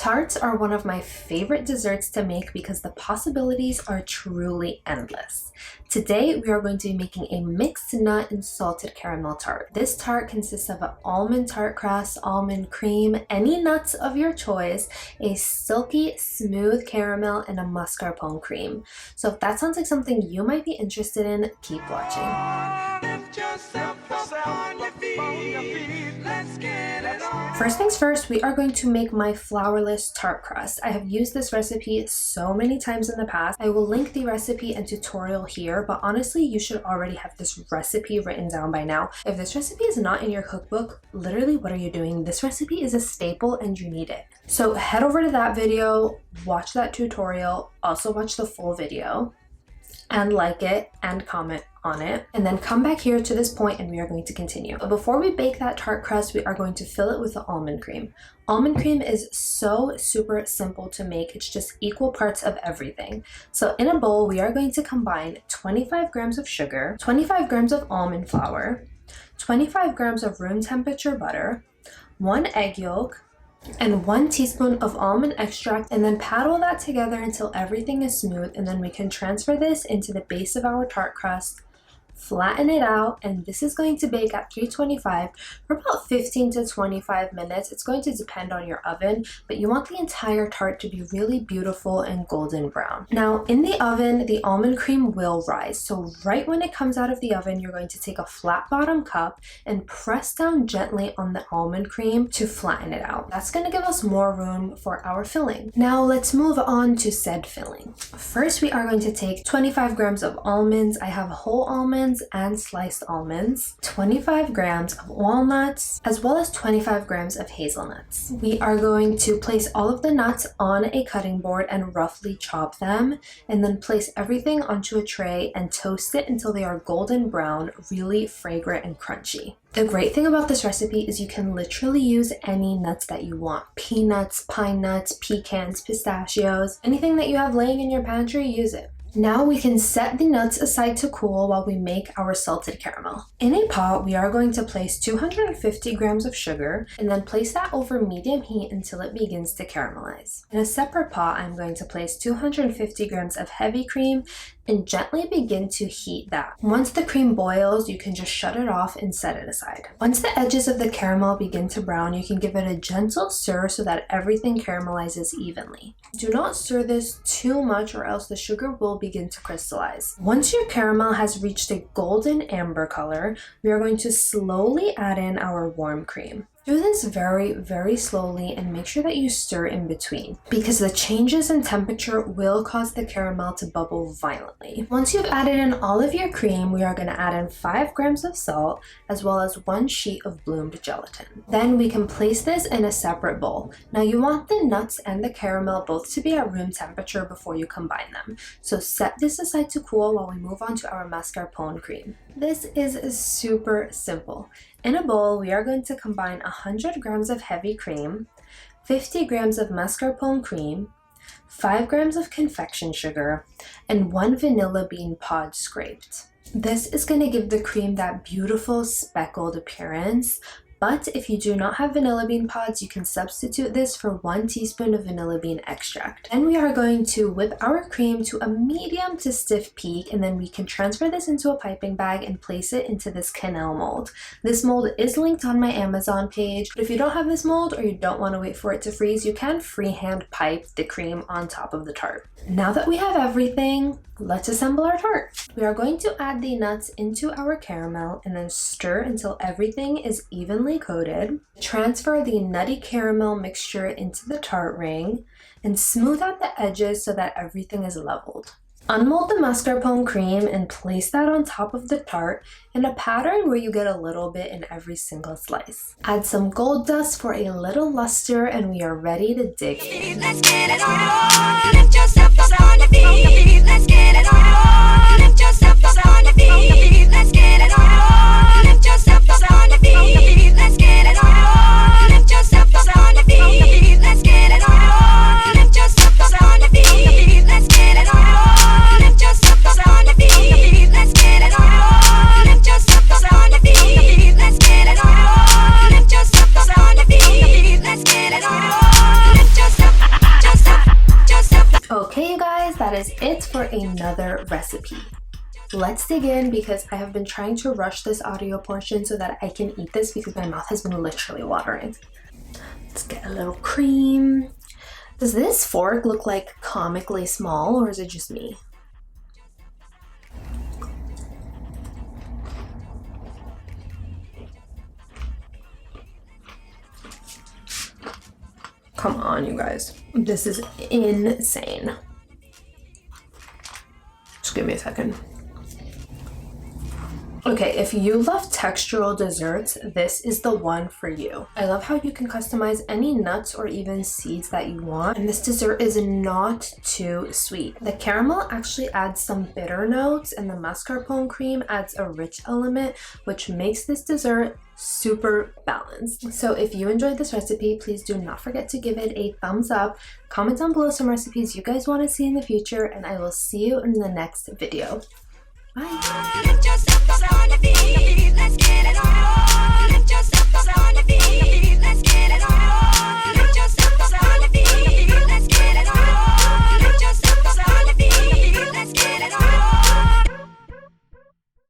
Tarts are one of my favorite desserts to make because the possibilities are truly endless. Today, we are going to be making a mixed nut and salted caramel tart. This tart consists of an almond tart crust, almond cream, any nuts of your choice, a silky, smooth caramel, and a mascarpone cream. So if that sounds like something you might be interested in, keep watching. First things first, we are going to make my flourless tart crust. I have used this recipe so many times in the past. I will link the recipe and tutorial here, but honestly, you should already have this recipe written down by now. If this recipe is not in your cookbook, literally what are you doing? This recipe is a staple and you need it. So head over to that video, watch that tutorial, also watch the full video, and like it and comment on it, and then come back here to this point and we are going to continue. But before we bake that tart crust, we are going to fill it with the almond cream. Almond cream is so super simple to make. It's just equal parts of everything. So in a bowl, we are going to combine 25 grams of sugar, 25 grams of almond flour, 25 grams of room temperature butter, 1 egg yolk, and 1 teaspoon of almond extract, and then pat all that together until everything is smooth, and then we can transfer this into the base of our tart crust, flatten it out, and this is going to bake at 325 for about 15 to 25 minutes. It's going to depend on your oven, but you want the entire tart to be really beautiful and golden brown. Now in the oven, the almond cream will rise. So right when it comes out of the oven, you're going to take a flat bottom cup and press down gently on the almond cream to flatten it out. That's going to give us more room for our filling. Now let's move on to said filling. First, we are going to take 25 grams of almonds. I have whole almonds and sliced almonds, 25 grams of walnuts, as well as 25 grams of hazelnuts. We are going to place all of the nuts on a cutting board and roughly chop them, and then place everything onto a tray and toast it until they are golden brown, really fragrant and crunchy. The great thing about this recipe is you can literally use any nuts that you want. Peanuts, pine nuts, pecans, pistachios, anything that you have laying in your pantry, use it. Now we can set the nuts aside to cool while we make our salted caramel. In a pot, we are going to place 250 grams of sugar and then place that over medium heat until it begins to caramelize. In a separate pot, I'm going to place 250 grams of heavy cream and gently begin to heat that. Once the cream boils, you can just shut it off and set it aside. Once the edges of the caramel begin to brown, you can give it a gentle stir so that everything caramelizes evenly. Do not stir this too much or else the sugar will begin to crystallize. Once your caramel has reached a golden amber color, we are going to slowly add in our warm cream. Do this very, very slowly and make sure that you stir in between because the changes in temperature will cause the caramel to bubble violently. Once you've added in all of your cream, we are going to add in 5 grams of salt as well as 1 sheet of bloomed gelatin. Then we can place this in a separate bowl. Now you want the nuts and the caramel both to be at room temperature before you combine them. So set this aside to cool while we move on to our mascarpone cream. This is super simple. In a bowl, we are going to combine 100 grams of heavy cream, 50 grams of mascarpone cream, 5 grams of confection sugar, and 1 vanilla bean pod scraped. This is going to give the cream that beautiful speckled appearance. But if you do not have vanilla bean pods, you can substitute this for 1 teaspoon of vanilla bean extract. Then we are going to whip our cream to a medium to stiff peak, and then we can transfer this into a piping bag and place it into this quenelle mold. This mold is linked on my Amazon page, but if you don't have this mold or you don't want to wait for it to freeze, you can freehand pipe the cream on top of the tart. Now that we have everything, let's assemble our tart. We are going to add the nuts into our caramel and then stir until everything is evenly coated. Transfer the nutty caramel mixture into the tart ring and smooth out the edges so that everything is leveled. Unmold the mascarpone cream and place that on top of the tart in a pattern where you get a little bit in every single slice. Add some gold dust for a little luster and we are ready to dig in. Let's get it on. Lift yourself on your feet. Let's get it on. Lift yourself on your feet. Let's get it on. Lift yourself on your feet. Let's get it on. Lift yourself on your feet. Let's get it on. Lift yourself on your feet. Let's get it on. Lift yourself on your feet. Let's get it on. Lift yourself on your feet. Let's get it on. Lift yourself on your feet. Let's get it on. Lift yourself is it for another recipe. Let's dig in because I have been trying to rush this audio portion so that I can eat this because my mouth has been literally watering. Let's get a little cream. Does this fork look like comically small or is it just me? Come on, you guys. This is insane. Just give me a second. Okay, if you love textural desserts, this is the one for you. I love how you can customize any nuts or even seeds that you want, and this dessert is not too sweet. The caramel actually adds some bitter notes, and the mascarpone cream adds a rich element, which makes this dessert super balanced. So if you enjoyed this recipe, please do not forget to give it a thumbs up. Comment down below some recipes you guys want to see in the future, and I will see you in the next video. Bye. Let's get it on.